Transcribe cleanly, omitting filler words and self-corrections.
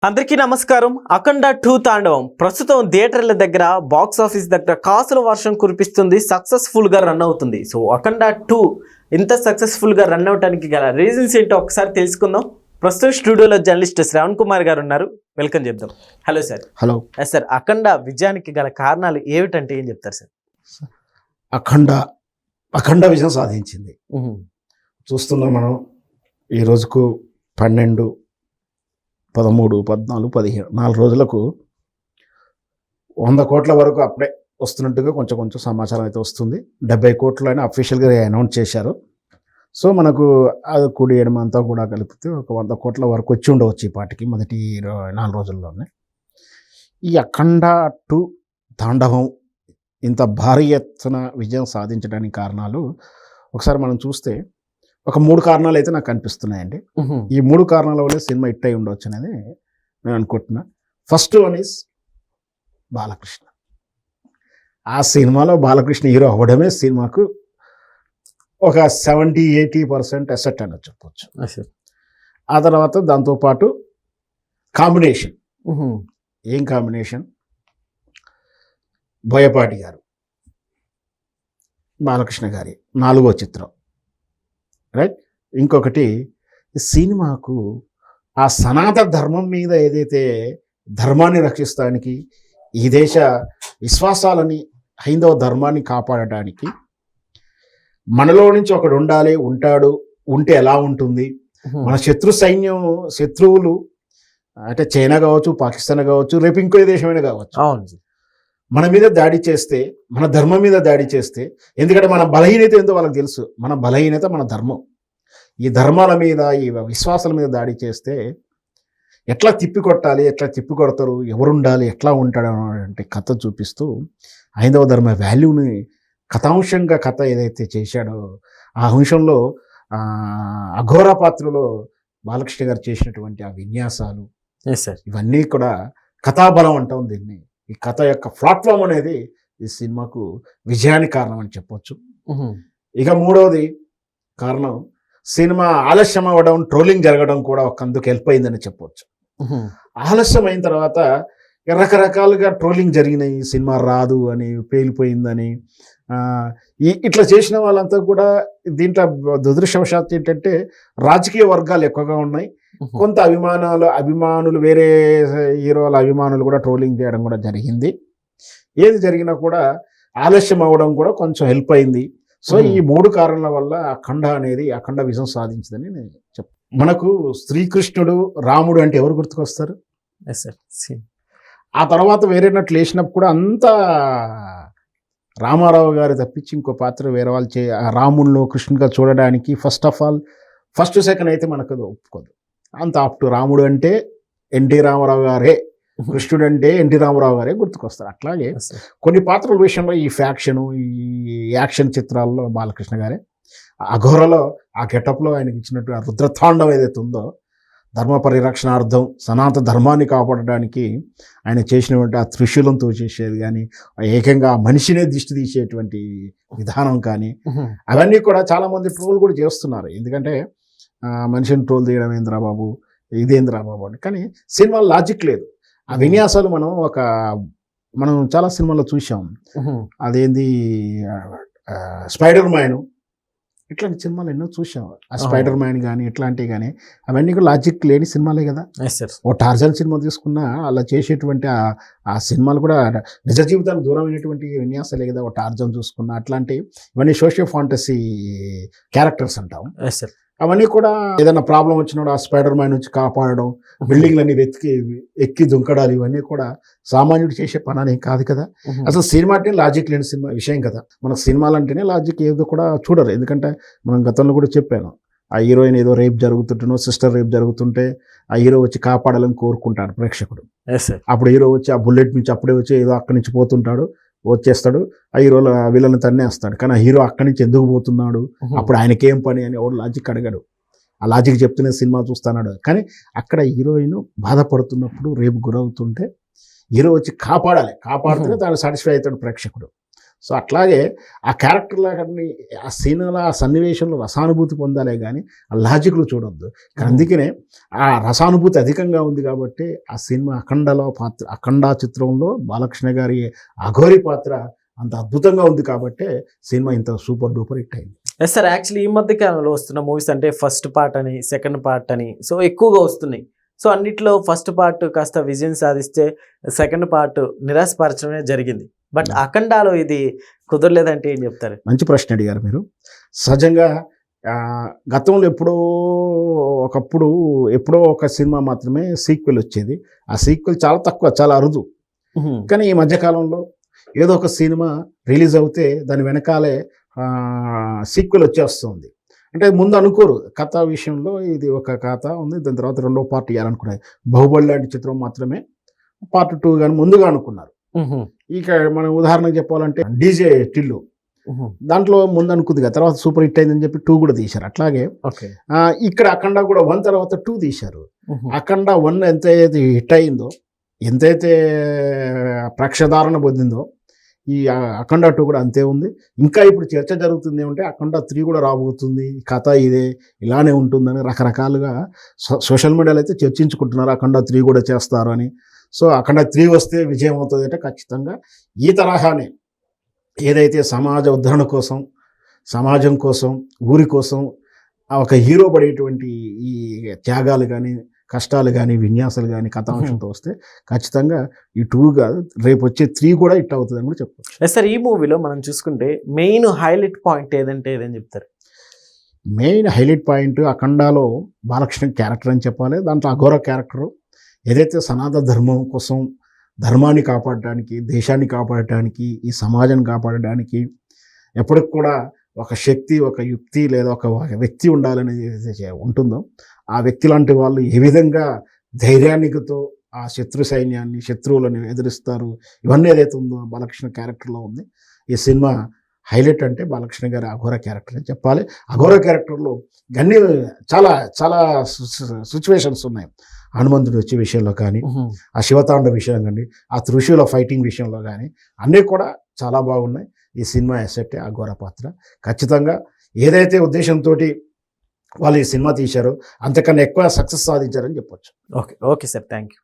అందరికీ నమస్కారం. అఖండ 2 తాండవం ప్రస్తుతం థియేటర్ల దగ్గర బాక్స్ ఆఫీస్ దగ్గర కాసుల వర్షం కురిపిస్తుంది. సక్సెస్ఫుల్ గా రన్ అవుతుంది. సో అఖండ 2 ఇంత సక్సెస్ఫుల్ గా రన్ అవడానికి గల రీజన్స్ ఏంటో ఒకసారి తెలుసుకుందాం. ప్రస్తుతం స్టూడియోలో జర్నలిస్ట్ శ్రవణ్ కుమార్ గారు ఉన్నారు. వెల్కమ్ చెప్దాం. Hello sir. హలో సార్, అఖండ విజయానికి గల కారణాలు ఏమిటంటే ఏం చెప్తారు సార్? అఖండ విజయం సాధించింది. చూస్తున్నాం మనం ఈ రోజుకు 12, 13, 14, 15 4 రోజులకు 100 కోట్ల వరకు అప్పుడే వస్తున్నట్టుగా కొంచెం సమాచారం అయితే వస్తుంది. 70 కోట్లు అని అఫీషియల్గా అనౌన్స్ చేశారు. సో మనకు అది కుడి ఎడమ అంతా కూడా కలిపితే ఒక 100 కోట్ల వరకు వచ్చి ఉండవచ్చు ఈ పాటికి మొదటి 4 రోజుల్లోనే. ఈ అఖండ 2 తాండవం ఇంత భారీ ఎత్తున విజయం సాధించడానికి కారణాలు ఒకసారి మనం చూస్తే ఒక 3 కారణాలు అయితే నాకు కనిపిస్తున్నాయండి. ఈ 3 కారణాల వల్ల సినిమా హిట్ అయి ఉండవచ్చు అనేది నేను అనుకుంటున్నా. First one is Balakrishna. ఆ సినిమాలో బాలకృష్ణ హీరో అవ్వడమే సినిమాకు ఒక 70-80% అసెట్ అని చెప్పవచ్చు. ఆ తర్వాత దాంతోపాటు కాంబినేషన్. ఏం కాంబినేషన్? బోయపాటి గారు, బాలకృష్ణ గారి 4వ చిత్రం, రైట్. ఇంకొకటి సినిమాకు ఆ సనాతన ధర్మం మీద ఏదైతే ధర్మాన్ని రక్షిస్తానికి, ఈ దేశ విశ్వాసాలని, హైందవ ధర్మాన్ని కాపాడటానికి మనలో నుంచి ఒకడు ఉండాలి, ఉంటాడు, ఉంటే ఎలా ఉంటుంది, మన శత్రువులు అంటే చైనా కావచ్చు, పాకిస్తాన్ కావచ్చు, రేపు ఇంకో దేశమైనా కావచ్చు, మన మీద దాడి చేస్తే, మన ధర్మం మీద దాడి చేస్తే, ఎందుకంటే మన బలహీనత ఏందో వాళ్ళకి తెలుసు. మన బలహీనత మన ధర్మం. ఈ ధర్మాల మీద, ఈ విశ్వాసాల మీద దాడి చేస్తే ఎట్లా తిప్పికొట్టాలి, ఎట్లా తిప్పికొడతారు, ఎవరుండాలి, ఎట్లా ఉంటాడు అంటే కథ చూపిస్తూ హైందవ ధర్మ వాల్యూని కథాంశంగా కథ ఏదైతే చేశాడో ఆ అంశంలో అఘోర పాత్రలో బాలకృష్ణ గారు చేసినటువంటి ఆ విన్యాసాలు, ఇవన్నీ కూడా కథాబలం అంటాం దీన్ని. ఈ కథ యొక్క ప్లాట్ఫామ్ అనేది ఈ సినిమాకు విజయానికి కారణం అని చెప్పొచ్చు. ఇక 3వది కారణం, సినిమా ఆలస్యం అవ్వడం, ట్రోలింగ్ జరగడం కూడా ఒకందుకు హెల్ప్ అయిందని చెప్పొచ్చు. ఆలస్యం అయిన తర్వాత రకరకాలుగా ట్రోలింగ్ జరిగినాయి. సినిమా రాదు అని, పేలిపోయిందని, ఇట్లా చేసిన వాళ్ళంతా కూడా దీంట్లో దురదృష్టవశాత్తు ఏంటంటే రాజకీయ వర్గాలు ఎక్కువగా ఉన్నాయి. కొంత అభిమానులు వేరే హీరోల అభిమానులు కూడా ట్రోలింగ్ చేయడం కూడా జరిగింది. ఏది జరిగినా కూడా ఆలస్యం అవ్వడం కూడా కొంచెం హెల్ప్ అయింది. సో ఈ 3 కారణాల వల్ల అఖండ విజయం సాధించిందని నేను చెప్తాను. మనకు శ్రీకృష్ణుడు, రాముడు అంటే ఎవరు గుర్తుకొస్తారు? ఆ తర్వాత వేరే నట్లు వేసినప్పుడు కూడా అంతా రామారావు గారు తప్పించి ఇంకో పాత్ర వేరే వాళ్ళు రాముడిలో కృష్ణుడిగా చూడడానికి ఫస్ట్ సెకండ్ అయితే మనకు అది ఒప్పుకోదు. అంత అప్ రాముడు అంటే ఎన్టీ రామారావు గారే, కృష్ణుడు అంటే ఎన్టీ రామారావు గారే గుర్తుకొస్తారు. అట్లాగే కొన్ని పాత్రల విషయంలో ఈ ఫ్యాక్షను, ఈ యాక్షన్ చిత్రాల్లో బాలకృష్ణ గారే, అఘోరలో ఆ గెటప్లో ఆయనకి ఇచ్చినట్టు ఆ రుద్రతాండం ఏదైతే ఉందో, ధర్మ పరిరక్షణార్థం, సనాతన ధర్మాన్ని కాపాడడానికి ఆయన చేసినటువంటి ఆ త్రిశూలంతో చేసేది కానీ, ఏకంగా ఆ మనిషినే దిష్టి తీసేటువంటి విధానం కానీ, అవన్నీ కూడా చాలామంది ట్రోల్ కూడా చేస్తున్నారు. ఎందుకంటే మనిషిని ట్రోల్ చేయడం ఏంద్రా బాబు, ఇదేంద్రా బాబు అని. కానీ సినిమాలో లాజిక్ లేదు. ఆ విన్యాసాలు మనం చాలా సినిమాల్లో చూసాం. అదేంది స్పైడర్ మ్యాన్, ఇట్లాంటి సినిమాలు ఎన్నో చూసాం. ఆ స్పైడర్ మ్యాన్ కానీ ఇట్లాంటివి కానీ అవన్నీ కూడా లాజిక్ లేని సినిమాలే కదా. ఓ టార్జన్ సినిమా తీసుకున్నా అలా చేసేటువంటి ఆ సినిమాలు కూడా నిజ జీవితానికి దూరమైనటువంటి విన్యాసాలే కదా. ఓ టార్జన్ చూసుకున్నా అట్లాంటివి, ఇవన్నీ సోషియో ఫాంటసీ క్యారెక్టర్స్ అంటాం. అవన్నీ కూడా ఏదైనా ప్రాబ్లం వచ్చినప్పుడు ఆ స్పైడర్ మ్యాన్ నుంచి కాపాడడం, బిల్డింగ్లన్నీ ఎక్కి దుంకడాలు, ఇవన్నీ కూడా సామాన్యుడు చేసే పని అనేది కాదు కదా. అసలు సినిమా అంటే లాజిక్ లేని విషయం కదా. మనకు సినిమాలు అంటేనే లాజిక్ ఏదో కూడా చూడరు. ఎందుకంటే మనం గతంలో కూడా చెప్పాను, ఆ హీరోయిన్ ఏదో రేప్ జరుగుతుంటేనో, సిస్టర్ రేప్ జరుగుతుంటే ఆ హీరో వచ్చి కాపాడాలని కోరుకుంటాడు ప్రేక్షకుడు. అప్పుడు హీరో వచ్చి ఆ బుల్లెట్ నుంచి అప్పుడే వచ్చి ఏదో అక్కడి నుంచి పోతుంటాడు, వచ్చేస్తాడు, ఆ హీరోలో వీళ్ళని తన్నేస్తాడు. కానీ ఆ హీరో అక్కడి నుంచి ఎందుకు పోతున్నాడు, అప్పుడు ఆయనకేం పని అని ఎవడు లాజిక్ అడగడు. ఆ లాజిక్ చెప్తూనే సినిమా చూస్తున్నాడు. కానీ అక్కడ హీరోయిన్ బాధపడుతున్నప్పుడు, రేపు గురవుతుంటే హీరో వచ్చి కాపాడాలి, కాపాడితేనే తాను సాటిస్ఫై అవుతాడు ప్రేక్షకుడు. సో అట్లాగే ఆ క్యారెక్టర్లని ఆ సీన్లో ఆ సన్నివేశంలో రసానుభూతి పొందాలే కానీ ఆ లాజిక్లు చూడొద్దు. అందుకనే ఆ రసానుభూతి అధికంగా ఉంది కాబట్టి ఆ సినిమా అఖండ చిత్రంలో బాలకృష్ణ గారి అఘోరి పాత్ర అంత అద్భుతంగా ఉంది కాబట్టి సినిమా ఇంత సూపర్ డూపర్ హిట్ అయింది. ఎస్ సార్, యాక్చువల్లీ ఈ మధ్య కాలంలో వస్తున్న మూవీస్ అంటే ఫస్ట్ పార్ట్ అని, సెకండ్ పార్ట్ అని సో ఎక్కువగా వస్తున్నాయి. సో అన్నిట్లో ఫస్ట్ పార్ట్ కాస్త విజయం సాధిస్తే సెకండ్ పార్ట్ నిరాశపరచడమే జరిగింది. బట్ అఖండాలో ఇది కుదరలేదంటే ఏం చెప్తారు? మంచి ప్రశ్న అడిగారు మీరు. సహజంగా గతంలో ఎప్పుడో ఒక సినిమా మాత్రమే సీక్వెల్ వచ్చేది. ఆ సీక్వెల్ చాలా తక్కువ, చాలా అరుదు. కానీ ఈ మధ్యకాలంలో ఏదో ఒక సినిమా రిలీజ్ అవుతే దాని వెనకాలే సీక్వెల్ వచ్చేస్తుంది. అంటే ముందు అనుకోరు కథ విషయంలో, ఇది ఒక కథ ఉంది, దాని తర్వాత రెండో పార్ట్ ఇవ్వాలనుకున్నారు. బాహుబలి లాంటి చిత్రం మాత్రమే పార్ట్ 2 కానీ ముందుగా అనుకున్నారు. ఇక మనం ఉదాహరణకు చెప్పాలంటే డీజే టిల్లు, దాంట్లో ముందు అనుకుంది కదా, తర్వాత సూపర్ హిట్ అయిందని చెప్పి 2 కూడా తీశారు. అట్లాగే ఇక్కడ అఖండ కూడా 1 తర్వాత 2 తీశారు. అఖండ 1 ఎంతైతే హిట్ అయిందో, ఎంతైతే ప్రేక్షధారణ పొందిందో, ఈ అఖండ 2 కూడా అంతే ఉంది. ఇంకా ఇప్పుడు చర్చ జరుగుతుంది ఏమంటే అఖండ 3 కూడా రాబోతుంది, కథ ఇదే ఇలానే ఉంటుందని రకరకాలుగా సోషల్ మీడియాలో అయితే చర్చించుకుంటున్నారు. అఖండ 3 కూడా చేస్తారు అని. సో అఖండ 3 వస్తే విజయం అవుతుంది అంటే ఖచ్చితంగా ఈ తరహానే ఏదైతే సమాజ ఉద్ధరణ కోసం, సమాజం కోసం, ఊరి కోసం ఒక హీరో పడేటువంటి ఈ త్యాగాలు కానీ, కష్టాలు కానీ, విన్యాసాలు కానీ కథాంశంతో వస్తే ఖచ్చితంగా ఈ 2 కాదు, రేపు వచ్చే 3 కూడా హిట్ అవుతుందని కూడా చెప్పవచ్చు. సార్, ఈ మూవీలో మనం చూసుకుంటే మెయిన్ హైలైట్ పాయింట్ ఏదని చెప్తారు? మెయిన్ హైలైట్ పాయింట్ అఖండాలో బాలకృష్ణ క్యారెక్టర్ అని చెప్పాలి. దాంట్లో అఘోర క్యారెక్టరు ఏదైతే సనాతన ధర్మం కోసం, ధర్మాన్ని కాపాడడానికి, దేశాన్ని కాపాడడానికి, ఈ సమాజాన్ని కాపాడడానికి ఎప్పటికి కూడా ఒక శక్తి, ఒక యుక్తి లేదా ఒక వ్యక్తి ఉండాలని ఏదైతే ఉంటుందో, ఆ వ్యక్తి లాంటి వాళ్ళు ఏ విధంగా ధైర్యానికితో ఆ శత్రువులను ఎదిరిస్తారు, ఇవన్నీ ఏదైతే ఉందో బాలకృష్ణ క్యారెక్టర్లో ఉంది. ఈ సినిమా హైలైట్ అంటే బాలకృష్ణ గారి అఘోర క్యారెక్టర్ అని చెప్పాలి. అఘోర క్యారెక్టర్లో అన్ని చాలా చాలా సిచ్యువేషన్స్ ఉన్నాయి. హనుమంతుడు వచ్చే విషయంలో కానీ, ఆ శివతాండ విషయం కానీ, ఆ త్రిశూల ఫైటింగ్ విషయంలో కానీ అన్నీ కూడా చాలా బాగున్నాయి. ఈ సినిమా ఎసెట్టే అఘోర పాత్ర. ఖచ్చితంగా ఏదైతే ఉద్దేశంతో వాళ్ళు ఈ సినిమా తీశారో అంతకన్నా ఎక్కువ సక్సెస్ సాధించారని చెప్పొచ్చు. Okay sir, thank you.